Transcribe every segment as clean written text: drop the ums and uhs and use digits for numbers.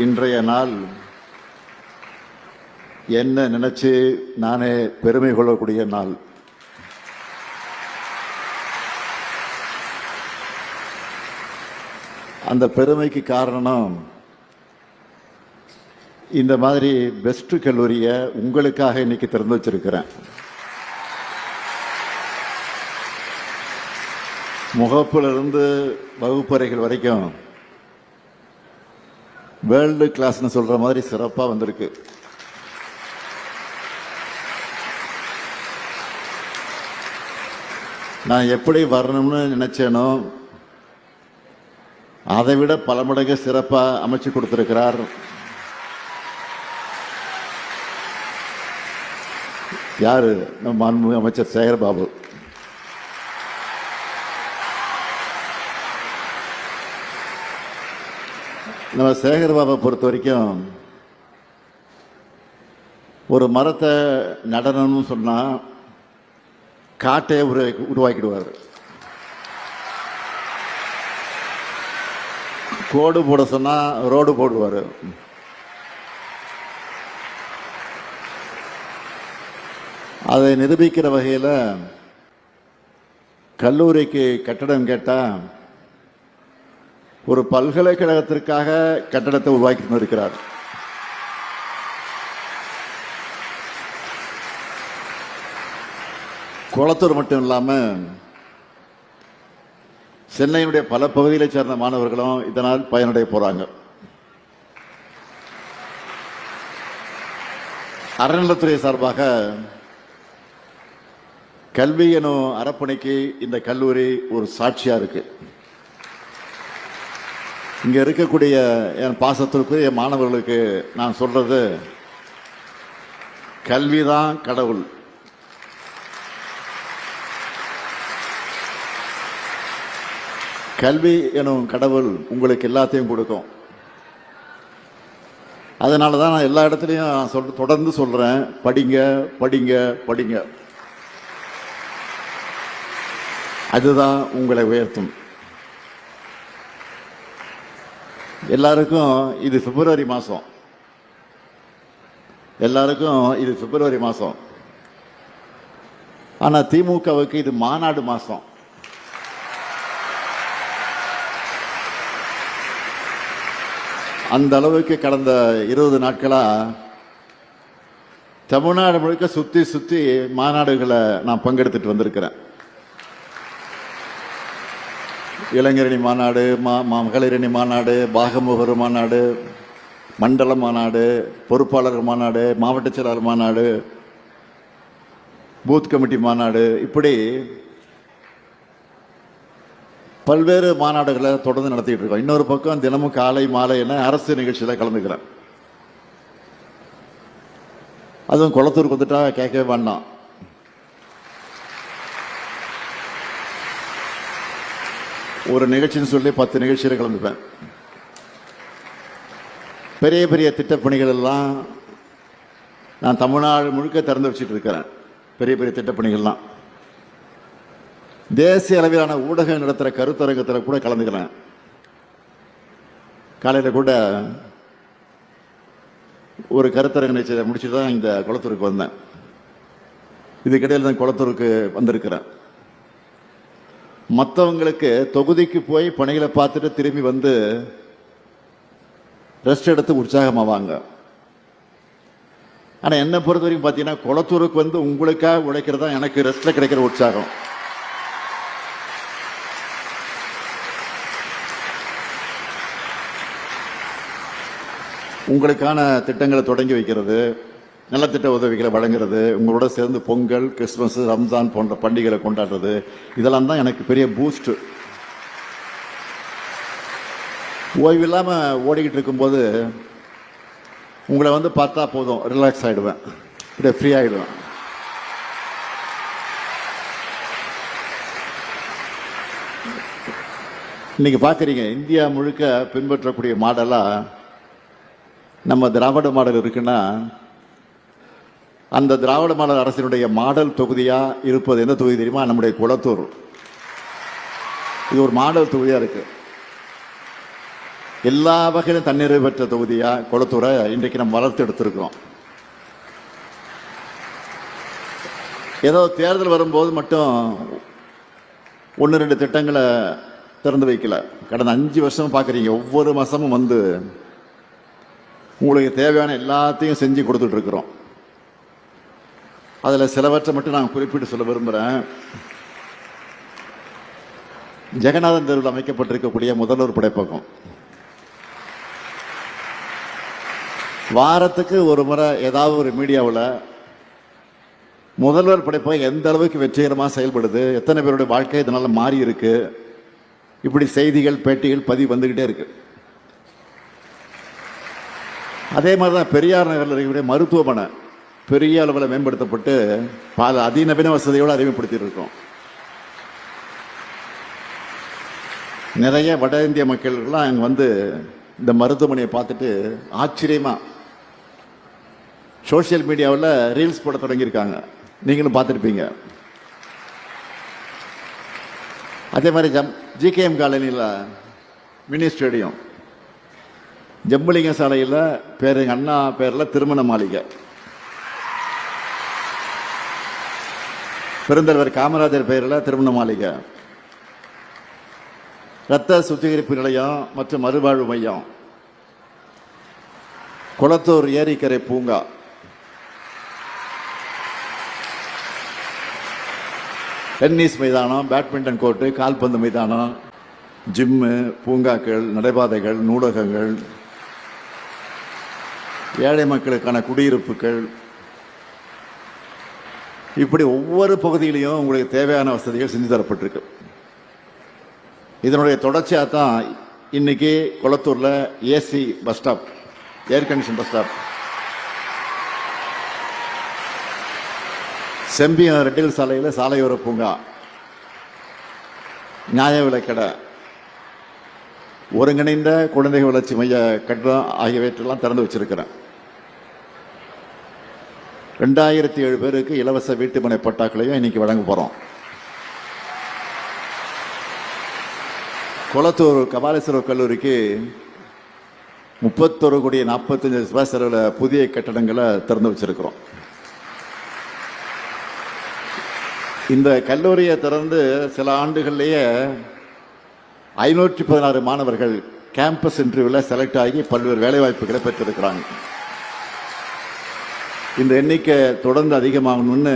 இன்றைய நாள் என்ன நினைச்சு நானே பெருமை கொள்ளக்கூடிய நாள். அந்த பெருமைக்கு காரணம் இந்த மாதிரி பெஸ்ட் கல்லூரியை உங்களுக்காக இன்னைக்கு திறந்து வச்சிருக்கிறேன். முகப்பிலிருந்து வகுப்பறைகள் வரைக்கும் வேர்ல்டு கிளாஸ்னு சொல்ற மாதிரி சிறப்பாக வந்திருக்கு. நான் எப்படி வரணும்னு நினைச்சேனோ அதை விட பல மடங்கு சிறப்பாக அமைச்சு கொடுத்திருக்கிறார் யாரு? நம்ம மாண்புமிகு அமைச்சர் சேகர்பாபு. நம்ம சேகர்பாபை பொறுத்த வரைக்கும் ஒரு மரத்தை நடணும்னு சொன்னா காட்டையே உருவாக்கிடுவார். கோடு போட சொன்னா ரோடு போடுவார். அதை நிரூபிக்கிற வகையில் கல்லூரிக்கு கட்டடம் கேட்டால் ஒரு பல்கலைக்கழகத்திற்காக கட்டடத்தை உருவாக்கி இருக்கிறார். குளத்தூர் மட்டும் இல்லாமல் சென்னையினுடைய பல பகுதிகளை சேர்ந்த மாணவர்களும் இதனால் பயனடைய போறாங்க. அறநிலைத்துறை சார்பாக கல்வி எனும் அறப்பணிக்கு இந்த கல்லூரி ஒரு சாட்சியா இருக்கு. இங்க இருக்கக்கூடிய என் பாசத்திற்குரிய மாணவர்களுக்கு நான் சொல்றது, கல்விதான் கடவுள். கல்வி எனும் கடவுள் உங்களுக்கு எல்லாத்தையும் கொடுக்கும். அதனால தான் நான் எல்லா இடத்துலையும் தொடர்ந்து சொல்றேன், படிங்க படிங்க படிங்க. அதுதான் உங்களை உயர்த்தும். எல்லாருக்கும் இது பிப்ரவரி மாதம், எல்லாருக்கும் இது பிப்ரவரி மாதம். ஆனால் திமுகவுக்கு இது மாநாடு மாதம். அந்த அளவுக்கு கடந்த 20 நாட்களாக தமிழ்நாடு முழுக்க சுற்றி சுற்றி மாநாடுகளை நான் பங்கெடுத்துட்டு வந்திருக்கிறேன். இளைஞரணி மாநாடு, மகளிரணி மாநாடு, பாகமுகர் மாநாடு, மண்டல மாநாடு, பொறுப்பாளர் மாநாடு, மாவட்ட செயலாளர் மாநாடு, பூத் கமிட்டி மாநாடு, இப்படி பல்வேறு மாநாடுகளை தொடர்ந்து நடத்திட்டு இருக்கோம். இன்னொரு பக்கம் தினமும் காலை மாலை என அரசு நிகழ்ச்சியில் கலந்துக்கிறேன். அதுவும் குளத்தூருக்கு வந்துட்டா கேட்கவே வேண்டாம். ஒரு நிகழ்ச்சின்னு சொல்லி 10 நிகழ்ச்சியில் கலந்துப்பேன். பெரிய பெரிய திட்டப்பணிகள் எல்லாம் நான் தமிழ்நாடு முழுக்க திறந்து வச்சுட்டு இருக்கிறேன். பெரிய பெரிய திட்டப்பணிகள்லாம் தேசிய அளவிலான ஊடகம் நடத்துகிற கருத்தரங்கத்தில் கூட கலந்துக்கிறேன். காலையில் கூட ஒரு கருத்தரங்க நிகழ்ச்சியை முடிச்சுட்டு தான் இந்த குளத்தூருக்கு வந்தேன். இதுக்கிடையில் தான் குளத்தூருக்கு வந்திருக்கிறேன். மற்றவங்களுக்கு தொகுதிக்கு போய் பணிகளை பார்த்துட்டு திரும்பி வந்து ரெஸ்ட் எடுத்து உற்சாகமாவாங்க. ஆனால் என்னை பொறுத்த வரைக்கும் பார்த்தீங்கன்னா குளத்தூருக்கு வந்து உங்களுக்காக உழைக்கிறதா எனக்கு ரெஸ்ட்டில் கிடைக்கிற உற்சாகம். உங்களுக்கான திட்டங்களை தொடங்கி வைக்கிறது, நலத்திட்ட உதவிகளை வழங்குறது, உங்களோட சேர்ந்து பொங்கல், கிறிஸ்துமஸ், ரம்ஜான் போன்ற பண்டிகைகளை கொண்டாடுறது, இதெல்லாம் தான் எனக்கு பெரிய பூஸ்ட். ஓய்வு இல்லாமல் ஓடிக்கிட்டு இருக்கும்போது உங்களை வந்து பார்த்தா போதும், ரிலாக்ஸ் ஆகிடுவேன், இப்படியே ஃப்ரீ ஆகிடுவேன். இன்னைக்கு பார்க்குறீங்க, இந்தியா முழுக்க பின்பற்றக்கூடிய மாடலாக நம்ம திராவிட மாடல் இருக்குன்னா, அந்த திராவிட மாடல் அரசினுடைய மாடல் தொகுதியா இருப்பது எந்த தொகுதி தெரியுமா? நம்முடைய குளத்தூர். இது ஒரு மாடல் தொகுதியா இருக்கு. எல்லா வகையிலும் தன்னிறைவு பெற்ற தொகுதியாக கொளத்தூரை இன்றைக்கு நம்ம வளர்த்து எடுத்திருக்கிறோம். ஏதோ தேர்தல் வரும்போது மட்டும் 1-2 திட்டங்களை திறந்து வைக்கல. கடந்த 5 வருஷம் பார்க்குறீங்க, ஒவ்வொரு மாதமும் வந்து உங்களுக்கு தேவையான எல்லாத்தையும் செஞ்சு கொடுத்துட்டு இருக்கிறோம். அதில் சிலவற்றை மட்டும் நான் குறிப்பிட்டு சொல்ல விரும்புகிறேன். ஜெகநாதன் தெருவில் அமைக்கப்பட்டிருக்கக்கூடிய முதல்வர் படைப்பகம் வாரத்துக்கு ஒரு முறை ஏதாவது ஒரு மீடியாவில் முதல்வர் படைப்பகம் எந்த அளவுக்கு வெற்றிகரமாக செயல்படுது, எத்தனை பேருடைய வாழ்க்கை இதனால் மாறி இருக்கு, இப்படி செய்திகள் பேட்டிகள் பதிவு வந்துக்கிட்டே இருக்கு. அதே மாதிரி தான் பெரியார் நகரில் இருக்கக்கூடிய மருத்துவமனை பெரிய அளவில் மேம்படுத்தப்பட்டு பல அதிநவீன வசதியோடு அறிமுகப்படுத்தியிருக்கோம். நிறைய வட இந்திய மக்கள்லாம் அங்கே வந்து இந்த மருத்துவமனையை பார்த்துட்டு ஆச்சரியமாக சோசியல் மீடியாவில் ரீல்ஸ் போட தொடங்கியிருக்காங்க. நீங்களும் பார்த்துருப்பீங்க. அதே மாதிரி ஜிகேஎம் காலனியில் மினி ஸ்டேடியம், ஜம்புலிங்க சாலையில் பேர் அண்ணா பேரில் திருமண மாளிகை, பெருந்தலைவர் காமராஜர் பெயரில் திருமண மாளிகை, இரத்த சுத்திகரிப்பு நிலையம் மற்றும் மறுவாழ்வு மையம், கொளத்தூர் ஏரிக்கரை பூங்கா, டென்னிஸ் மைதானம், பேட்மிண்டன் கோர்ட்டு, கால்பந்து மைதானம், ஜிம்மு, பூங்காக்கள், நடைபாதைகள், நூலகங்கள், ஏழை மக்களுக்கான குடியிருப்புகள், இப்படி ஒவ்வொரு பகுதியிலையும் உங்களுக்கு தேவையான வசதிகள் செஞ்சு தரப்பட்டிருக்கு. இதனுடைய தொடர்ச்சியாக தான் இன்னைக்கு கொளத்தூரில் AC bus stop, air condition bus stop, Sembiyam ரெட்டில் சாலையில் சாலையோர பூங்கா, நியாய விலைக்கடை, ஒருங்கிணைந்த குழந்தைகள் வளர்ச்சி மைய கட்டணம் ஆகியவற்றெல்லாம் திறந்து வச்சிருக்கிறேன். 2007 பேருக்கு இலவச வீட்டுமனை பட்டாக்களையும் இன்னைக்கு வழங்க போகிறோம். கொளத்தூர் கபாலீஸ்வரர் கல்லூரிக்கு 31,45,00,000 ரூபாய் செலவில் புதிய கட்டடங்களை திறந்து வச்சிருக்கிறோம். இந்த கல்லூரியை திறந்து சில ஆண்டுகள்லேயே 516 மாணவர்கள் கேம்பஸ் இன்டர்வியூவில் செலக்ட் ஆகி பல்வேறு வேலைவாய்ப்புகளை பெற்றிருக்கிறாங்க. இந்த எண்ணிக்கை தொடர்ந்து அதிகமாகணும்னு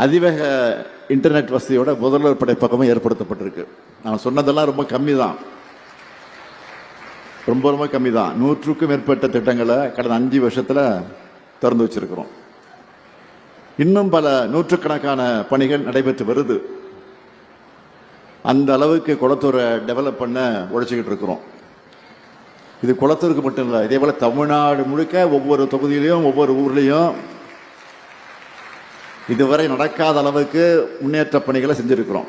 அதிவேக இன்டர்நெட் வசதியோட முதல்வர் படைப்பகமும் ஏற்படுத்தப்பட்டிருக்கு. நான் சொன்னதெல்லாம் ரொம்ப கம்மி தான், ரொம்ப கம்மி தான். 100க்கும் மேற்பட்ட திட்டங்களை கடந்த 5 வருஷத்தில் திறந்து வச்சிருக்கிறோம். இன்னும் பல நூற்றுக்கணக்கான பணிகள் நடைபெற்று வருது. அந்த அளவுக்கு குளத்தூரை டெவலப் பண்ண உழைச்சிக்கிட்டு இருக்கிறோம். இது குளத்தூருக்கு மட்டும் இல்லை, இதே போல் தமிழ்நாடு முழுக்க ஒவ்வொரு தொகுதியிலையும் ஒவ்வொரு ஊர்லேயும் இதுவரை நடக்காத அளவுக்கு முன்னேற்ற பணிகளை செஞ்சிருக்கிறோம்.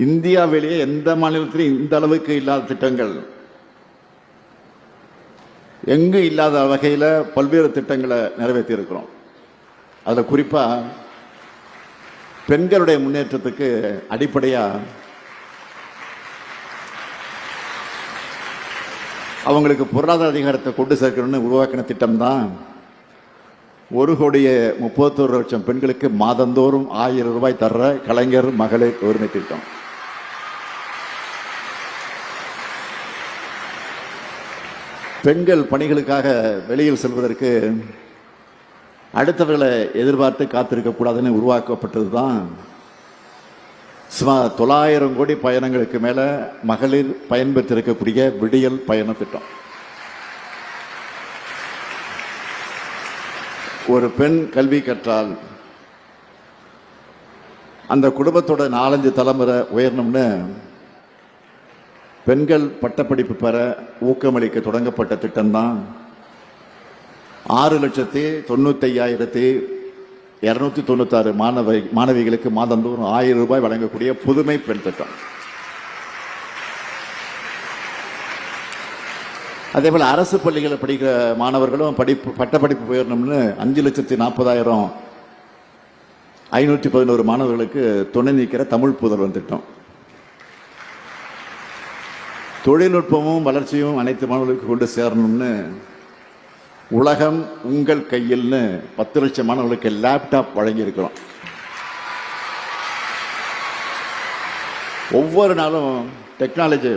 இந்தியாவிலேயே எந்த மாநிலத்திலும் இந்த அளவுக்கு இல்லாத திட்டங்கள், எங்கு இல்லாத வகையில் பல்வேறு திட்டங்களை நிறைவேற்றி இருக்கிறோம். அதில் குறிப்பாக பெண்களுடைய முன்னேற்றத்துக்கு அடிப்படையாக அவங்களுக்கு பொருளாதார அதிகாரத்தை கொண்டு சேர்க்கணும்னு உருவாக்கின திட்டம் தான் 1,31,00,000 பெண்களுக்கு மாதந்தோறும் 1000 ரூபாய் தர்ற கலைஞர் மகளிர் உரிமை திட்டம். பெண்கள் பணிகளுக்காக வெளியில் செல்வதற்கு அடுத்தவர்களை எதிர்பார்த்து காத்திருக்கக்கூடாதுன்னு உருவாக்கப்பட்டது தான் சுமார் 900 கோடி பயணங்களுக்கு மேலே மகளிர் பயன்பெற்றிருக்கக்கூடிய விடியல் பயண திட்டம். ஒரு பெண் கல்வி கற்றால் அந்த குடும்பத்தோட 4-5 தலைமுறை உயரணும்னு பெண்கள் பட்டப்படிப்பு பெற ஊக்கமளிக்க தொடங்கப்பட்ட திட்டம்தான் 6,95,296 மாணவிகளுக்கு மாதந்தோறும் 1000 ரூபாய் வழங்கக்கூடிய புதுமை பெண் திட்டம். அதே போல் அரசு பள்ளிகளில் படிக்கிற மாணவர்களும் பட்டப்படிப்பு உயரணும்னு 5,40,511 மாணவர்களுக்கு துணை நிற்கிற தமிழ் புதல்வன் திட்டம். தொழில்நுட்பமும் வளர்ச்சியும் அனைத்து மாணவர்களுக்கு கொண்டு சேரணும்னு உலகம் உங்கள் கையில்னு 10 லட்சம் மாணவர்களுக்கு லேப்டாப் வழங்கியிருக்கிறோம். ஒவ்வொரு நாளும் டெக்னாலஜி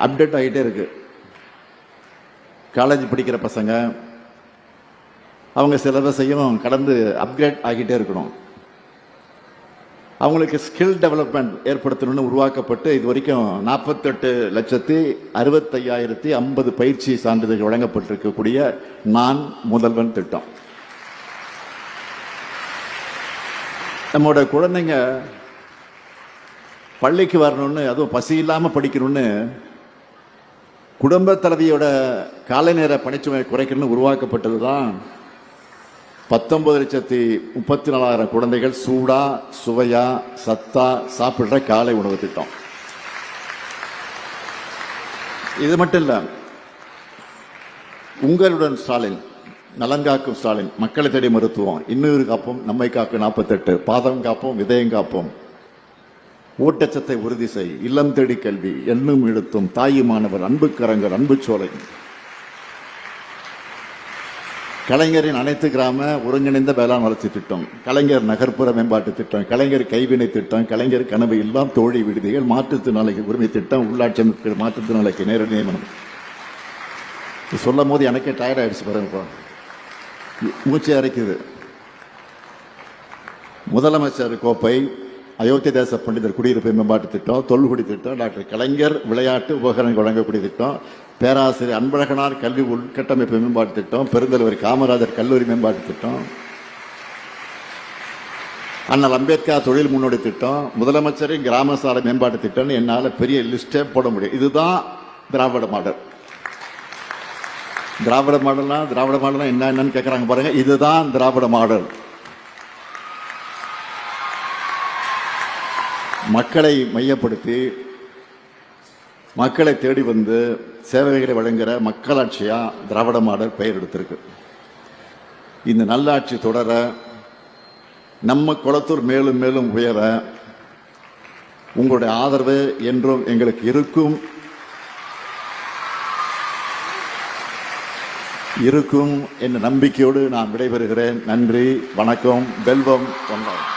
அப்டேட் ஆகிட்டே இருக்கு. காலேஜ் படிக்கிற பசங்க அவங்க சிலபஸையும் கடந்து அப்கிரேட் ஆகிட்டே இருக்கணும். அவங்களுக்கு ஸ்கில் டெவலப்மெண்ட் ஏற்படுத்தணும்னு உருவாக்கப்பட்டு இது வரைக்கும் 48,65,050 பயிற்சி சான்றிதழ்கள் வழங்கப்பட்டிருக்கக்கூடிய நான் முதல்வன் திட்டம். நம்மளோட குழந்தைங்க பள்ளிக்கு வரணும்னு, அதுவும் பசி இல்லாமல் படிக்கணும்னு குடும்ப தலைவியோட காலை நேர பணிச்சுமையை குறைக்கணும்னு உருவாக்கப்பட்டது தான் 19,34,000 குழந்தைகள் சூடா சுவையா சத்தா சாப்பிடுற காலை உணவு திட்டம். இது மட்டும் இல்ல, உங்களுடன் ஸ்டாலின், நலங்காக்கும் ஸ்டாலின், மக்களை தேடி மருத்துவம், இன்னொரு காப்போம், நம்மை காக்கும் 48, பாதம் காப்போம், விதயம் காப்போம், ஊட்டச்சத்தை உறுதி செய், இல்லம் தேடி கல்வி, எண்ணும் எழுத்தும், தாயுமானவர், அன்பு கரங்கள், அன்பு சோலை, கலைஞரின் அனைத்து கிராம ஒருங்கிணைந்த வேளாண் வளர்ச்சி திட்டம், கலைஞர் நகர்ப்புற மேம்பாட்டு திட்டம், கலைஞர் கைவினை திட்டம், கலைஞர் கனவு இல்லம் தோழி விடுதிகள், மாற்றுத்திறனாளிகள் உரிமை திட்டம், உள்ளாட்சி அமைப்புகள் மாற்றுத்திறனாளிக்கு நேரடி நியமனம். சொல்லும் போது எனக்கே டயர்ட் ஆயிடுச்சு பாருங்கப்பா, மூச்சு அரைக்குது. முதலமைச்சர் கோப்பை, அயோத்தி தேச பண்டிதர் குடியிருப்பு மேம்பாட்டு திட்டம், தொல்குடி திட்டம், டாக்டர் கலைஞர் விளையாட்டு உபகரணங்கள் வழங்கக்கூடிய திட்டம், பேராசிரியர் அன்பழகனார் கல்வி உள்கட்டமைப்பு மேம்பாட்டு திட்டம், பெருந்தலைவர் காமராஜர் கல்லூரி மேம்பாட்டு திட்டம், அண்ணல் அம்பேத்கர் தொழில் முன்னோடி திட்டம், முதலமைச்சரின் கிராம சாலை மேம்பாட்டு திட்டம்னு என்னால் பெரிய லிஸ்டே போட முடியும். இதுதான் திராவிட மாடல். திராவிட மாடல்னா என்னன்னு கேட்குறாங்க பாருங்க. இதுதான் திராவிட மாடல். மக்களை மையப்படுத்தி மக்களை தேடி வந்து சேவைகளை வழங்குகிற மக்களாட்சியா திராவிட மாடல் பெயர் எடுத்திருக்கு. இந்த நல்லாட்சி தொடர, நம்ம குளத்தூர் மேலும் மேலும் உயர உங்களுடைய ஆதரவு என்றும் எங்களுக்கு இருக்கும் என்ற நம்பிக்கையோடு நான் விடைபெறுகிறேன். நன்றி, வணக்கம். வெல்வம் கொண்டாடும்.